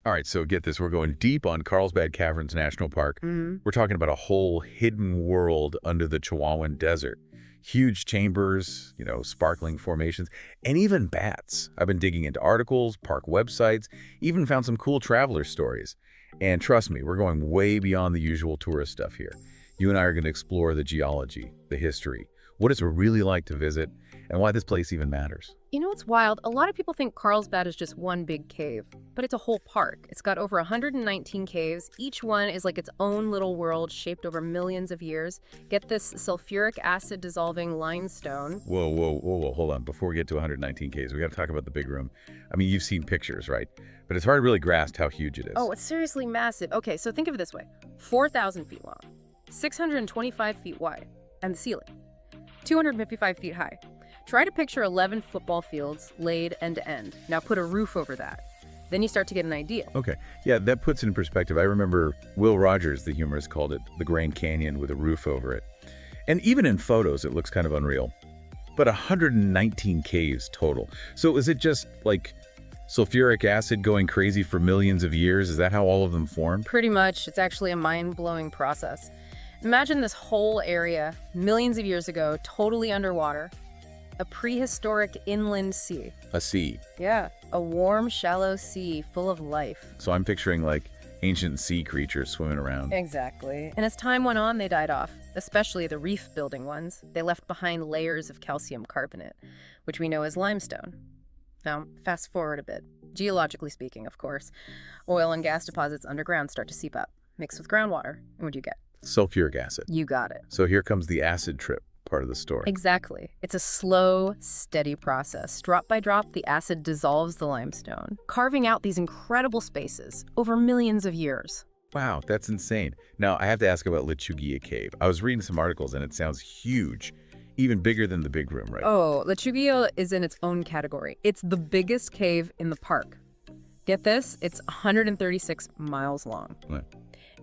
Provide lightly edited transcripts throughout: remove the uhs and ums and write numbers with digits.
All right, so get this. We're going deep on Carlsbad Caverns National Park. Hmm. We're talking about a whole hidden world under the Chihuahuan Desert. Huge chambers, sparkling formations, and even bats. I've been digging into articles, park websites, even found some cool traveler stories. And trust me, we're going way beyond the usual tourist stuff here. You and I are going to explore the geology, the history, what it's really like to visit, and why this place even matters. You know what's wild? A lot of people think Carlsbad is just one big cave, but it's a whole park. It's got over 119 caves. Each one is like its own little world shaped over millions of years. Get this sulfuric acid dissolving limestone. Whoa, hold on. Before we get to 119 Ks, we got to talk about the big room. I mean, you've seen pictures, right? But it's hard to really grasp how huge it is. Oh, it's seriously massive. Okay, so think of it this way. 4,000 feet long, 625 feet wide, and the ceiling, 255 feet high. Try to picture 11 football fields laid end to end. Now put a roof over that. Then you start to get an idea. Okay. Yeah, that puts it in perspective. I remember Will Rogers, the humorist, called it the Grand Canyon with a roof over it. And even in photos, it looks kind of unreal. But 119 caves total. So is it just like sulfuric acid going crazy for millions of years? Is that how all of them formed? Pretty much. It's actually a mind-blowing process. Imagine this whole area, millions of years ago, totally underwater. A prehistoric inland sea. A sea. Yeah, a warm, shallow sea full of life. So I'm picturing like ancient sea creatures swimming around. Exactly. And as time went on, they died off, especially the reef-building ones. They left behind layers of calcium carbonate, which we know as limestone. Now, fast forward a bit. Geologically speaking, of course, oil and gas deposits underground start to seep up, mix with groundwater. And what do you get? Sulfuric acid. You got it. So here comes the acid trip part of the story. Exactly. It's a slow, steady process. Drop by drop, the acid dissolves the limestone, carving out these incredible spaces over millions of years. Wow, that's insane. Now, I have to ask about Lechuguilla Cave. I was reading some articles and it sounds huge, even bigger than the big room, right? Oh, Lechuguilla is in its own category. It's the biggest cave in the park. Get this, it's 136 miles long. What?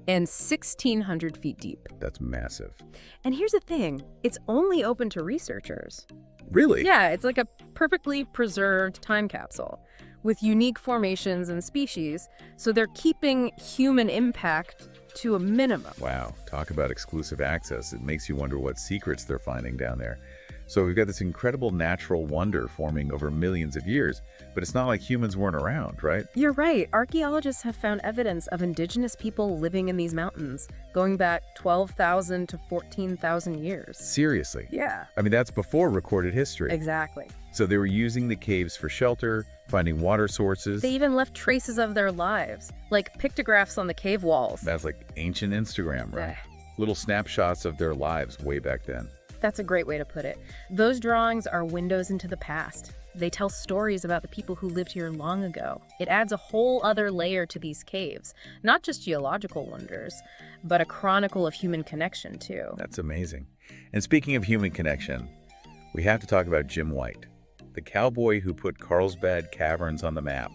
And 1,600 feet deep. That's massive. And here's the thing, it's only open to researchers. Really? Yeah, it's like a perfectly preserved time capsule with unique formations and species, so they're keeping human impact to a minimum. Wow, talk about exclusive access. It makes you wonder what secrets they're finding down there. So we've got this incredible natural wonder forming over millions of years, but it's not like humans weren't around, right? You're right. Archaeologists have found evidence of indigenous people living in these mountains, going back 12,000 to 14,000 years. Seriously? Yeah. I mean, that's before recorded history. Exactly. So they were using the caves for shelter, finding water sources. They even left traces of their lives, like pictographs on the cave walls. That's like ancient Instagram, right? Yeah. Little snapshots of their lives way back then. That's a great way to put it. Those drawings are windows into the past. They tell stories about the people who lived here long ago. It adds a whole other layer to these caves, not just geological wonders, but a chronicle of human connection, too. That's amazing. And speaking of human connection, we have to talk about Jim White, the cowboy who put Carlsbad Caverns on the map.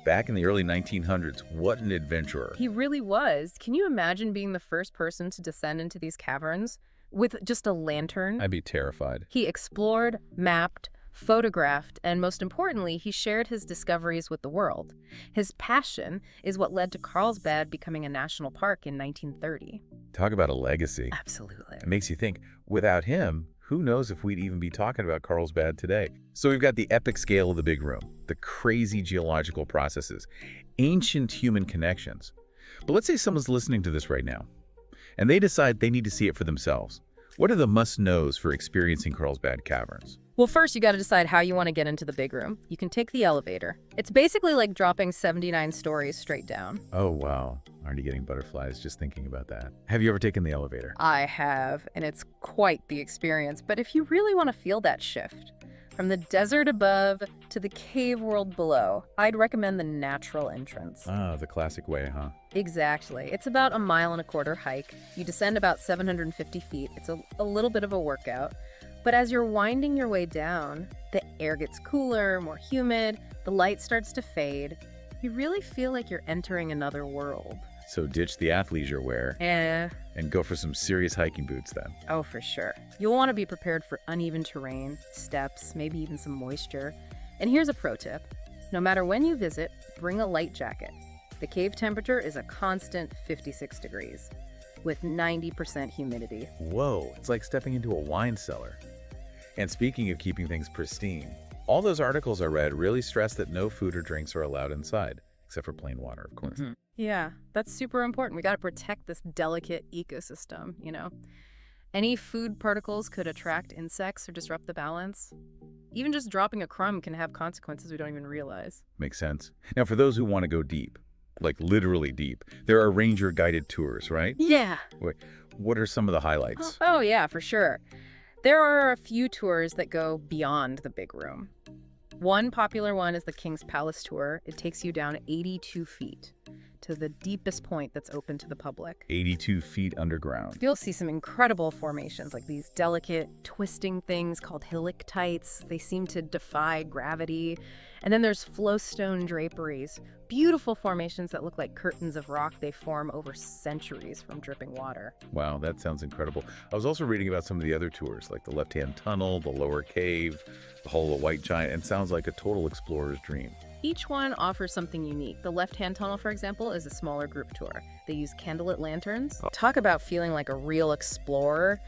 Back in the early 1900s, what an adventurer. He really was. Can you imagine being the first person to descend into these caverns with just a lantern? I'd be terrified. He explored, mapped, photographed, and most importantly, he shared his discoveries with the world. His passion is what led to Carlsbad becoming a national park in 1930. Talk about a legacy. Absolutely. It makes you think, without him, who knows if we'd even be talking about Carlsbad today. So we've got the epic scale of the big room, the crazy geological processes, ancient human connections. But let's say someone's listening to this right now, and they decide they need to see it for themselves. What are the must-knows for experiencing Carlsbad Caverns? Well, first you got to decide how you want to get into the big room. You can take the elevator. It's basically like dropping 79 stories straight down. Oh, wow. Already getting butterflies just thinking about that. Have you ever taken the elevator? I have, and it's quite the experience. But if you really want to feel that shift, from the desert above to the cave world below, I'd recommend the natural entrance. Ah, the classic way, huh? Exactly. It's about 1.25 miles hike. You descend about 750 feet. It's a little bit of a workout. But as you're winding your way down, the air gets cooler, more humid, the light starts to fade. You really feel like you're entering another world. So ditch the athleisure wear and go for some serious hiking boots then. Oh, for sure. You'll want to be prepared for uneven terrain, steps, maybe even some moisture. And here's a pro tip. No matter when you visit, bring a light jacket. The cave temperature is a constant 56 degrees, with 90% humidity. Whoa, it's like stepping into a wine cellar. And speaking of keeping things pristine, all those articles I read really stress that no food or drinks are allowed inside, except for plain water, of course. Yeah, that's super important. We got to protect this delicate ecosystem, Any food particles could attract insects or disrupt the balance. Even just dropping a crumb can have consequences we don't even realize. Makes sense. Now, for those who want to go deep, like literally deep, there are ranger-guided tours, right? Yeah. Wait, what are some of the highlights? Oh, yeah, for sure. There are a few tours that go beyond the big room. One popular one is the King's Palace tour. It takes you down 82 feet to the deepest point that's open to the public. 82 feet underground. You'll see some incredible formations, like these delicate, twisting things called stalactites. They seem to defy gravity. And then there's flowstone draperies, beautiful formations that look like curtains of rock they form over centuries from dripping water. Wow, that sounds incredible. I was also reading about some of the other tours, like the left-hand tunnel, the lower cave, the Hole of White Giant, and sounds like a total explorer's dream. Each one offers something unique. The left-hand tunnel, for example, is a smaller group tour. They use candlelit lanterns. Talk about feeling like a real explorer.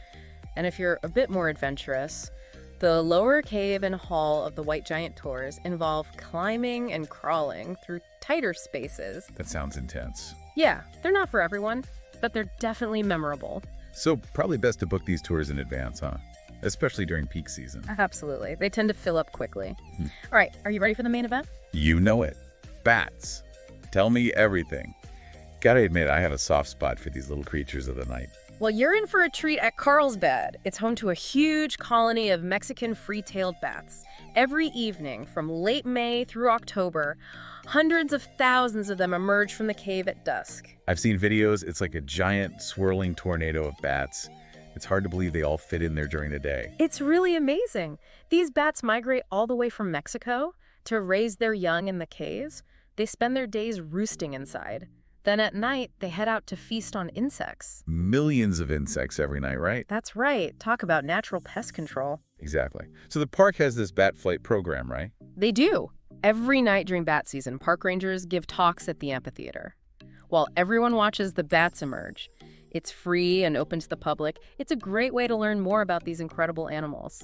And if you're a bit more adventurous, the lower cave and hall of the White Giant tours involve climbing and crawling through tighter spaces. That sounds intense. Yeah, they're not for everyone, but they're definitely memorable. So probably best to book these tours in advance, huh? Especially during peak season. Absolutely. They tend to fill up quickly. All right, are you ready for the main event? You know it. Bats. Tell me everything. Gotta admit, I have a soft spot for these little creatures of the night. Well, you're in for a treat at Carlsbad. It's home to a huge colony of Mexican free-tailed bats. Every evening, from late May through October, hundreds of thousands of them emerge from the cave at dusk. I've seen videos. It's like a giant swirling tornado of bats. It's hard to believe they all fit in there during the day. It's really amazing. These bats migrate all the way from Mexico to raise their young in the caves. They spend their days roosting inside. Then at night, they head out to feast on insects. Millions of insects every night, right? That's right. Talk about natural pest control. Exactly. So the park has this bat flight program, right? They do. Every night during bat season, park rangers give talks at the amphitheater. While everyone watches the bats emerge, it's free and open to the public. It's a great way to learn more about these incredible animals.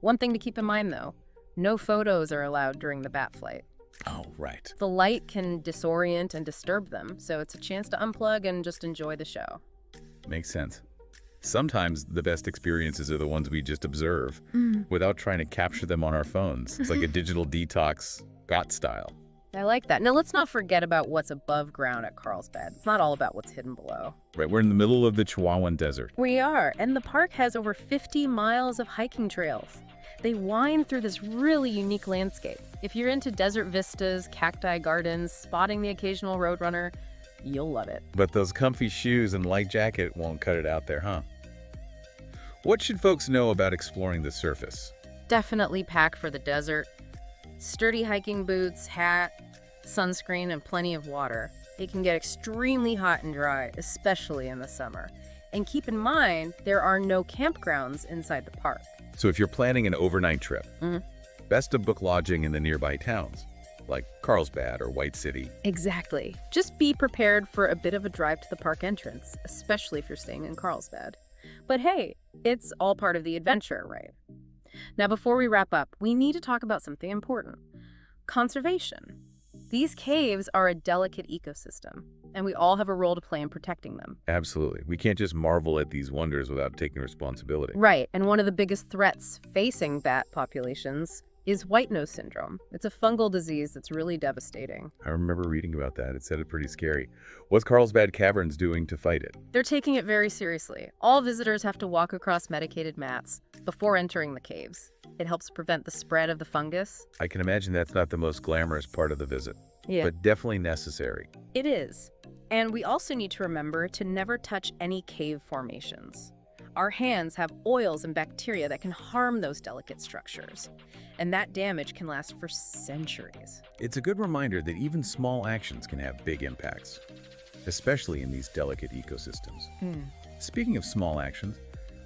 One thing to keep in mind, though, no photos are allowed during the bat flight. Oh, right. The light can disorient and disturb them, so it's a chance to unplug and just enjoy the show. Makes sense. Sometimes the best experiences are the ones we just observe without trying to capture them on our phones. It's like a digital detox, bat style. I like that. Now, let's not forget about what's above ground at Carlsbad. It's not all about what's hidden below. Right, we're in the middle of the Chihuahuan Desert. We are, and the park has over 50 miles of hiking trails. They wind through this really unique landscape. If you're into desert vistas, cacti gardens, spotting the occasional roadrunner, you'll love it. But those comfy shoes and light jacket won't cut it out there, huh? What should folks know about exploring the surface? Definitely pack for the desert. Sturdy hiking boots, hat, sunscreen, and plenty of water. It can get extremely hot and dry, especially in the summer. And keep in mind, there are no campgrounds inside the park. So if you're planning an overnight trip, best to book lodging in the nearby towns, like Carlsbad or White City. Exactly. Just be prepared for a bit of a drive to the park entrance, especially if you're staying in Carlsbad. But hey, it's all part of the adventure, right? Now, before we wrap up, we need to talk about something important. Conservation. These caves are a delicate ecosystem, and we all have a role to play in protecting them. Absolutely. We can't just marvel at these wonders without taking responsibility. Right, and one of the biggest threats facing bat populations is white nose syndrome. It's a fungal disease that's really devastating. I remember reading about that. It sounded pretty scary. What's Carlsbad Caverns doing to fight it? They're taking it very seriously. All visitors have to walk across medicated mats before entering the caves. It helps prevent the spread of the fungus. I can imagine that's not the most glamorous part of the visit, but definitely necessary. It is. And we also need to remember to never touch any cave formations. Our hands have oils and bacteria that can harm those delicate structures, and that damage can last for centuries. It's a good reminder that even small actions can have big impacts, especially in these delicate ecosystems. Speaking of small actions,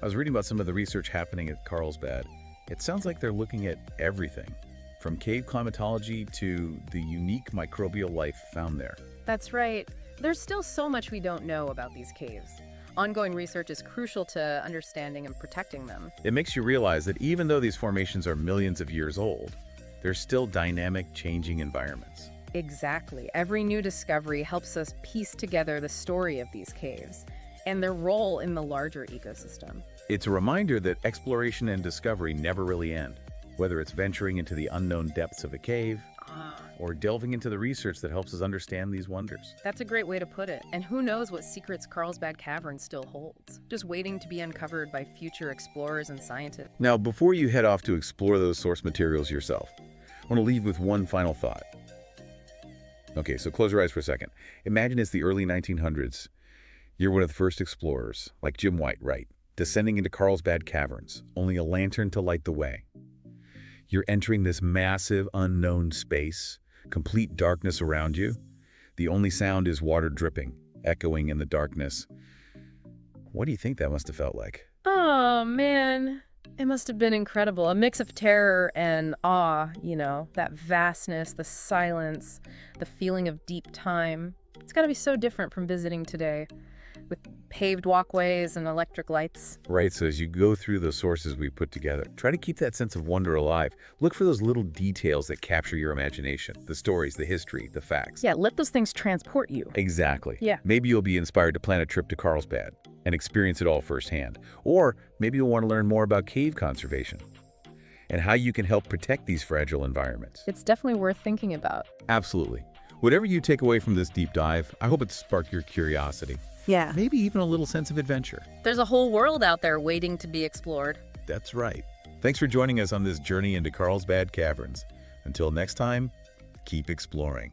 I was reading about some of the research happening at Carlsbad. It sounds like they're looking at everything, from cave climatology to the unique microbial life found there. That's right. There's still so much we don't know about these caves. Ongoing research is crucial to understanding and protecting them. It makes you realize that even though these formations are millions of years old, they're still dynamic, changing environments. Exactly. Every new discovery helps us piece together the story of these caves and their role in the larger ecosystem. It's a reminder that exploration and discovery never really end, whether it's venturing into the unknown depths of a cave or delving into the research that helps us understand these wonders. That's a great way to put it. And who knows what secrets Carlsbad Caverns still holds, just waiting to be uncovered by future explorers and scientists. Now, before you head off to explore those source materials yourself, I want to leave with one final thought. Okay, so close your eyes for a second. Imagine it's the early 1900s. You're one of the first explorers, like Jim White, right? Descending into Carlsbad Caverns, only a lantern to light the way. You're entering this massive, unknown space, complete darkness around you. The only sound is water dripping, echoing in the darkness. What do you think that must have felt like? Oh, man. It must have been incredible. A mix of terror and awe, that vastness, the silence, the feeling of deep time. It's got to be so different from visiting today, with paved walkways and electric lights. Right, so as you go through the sources we put together, try to keep that sense of wonder alive. Look for those little details that capture your imagination, the stories, the history, the facts. Yeah, let those things transport you. Exactly. Yeah. Maybe you'll be inspired to plan a trip to Carlsbad and experience it all firsthand. Or maybe you'll want to learn more about cave conservation and how you can help protect these fragile environments. It's definitely worth thinking about. Absolutely. Whatever you take away from this deep dive, I hope it sparked your curiosity. Yeah. Maybe even a little sense of adventure. There's a whole world out there waiting to be explored. That's right. Thanks for joining us on this journey into Carlsbad Caverns. Until next time, keep exploring.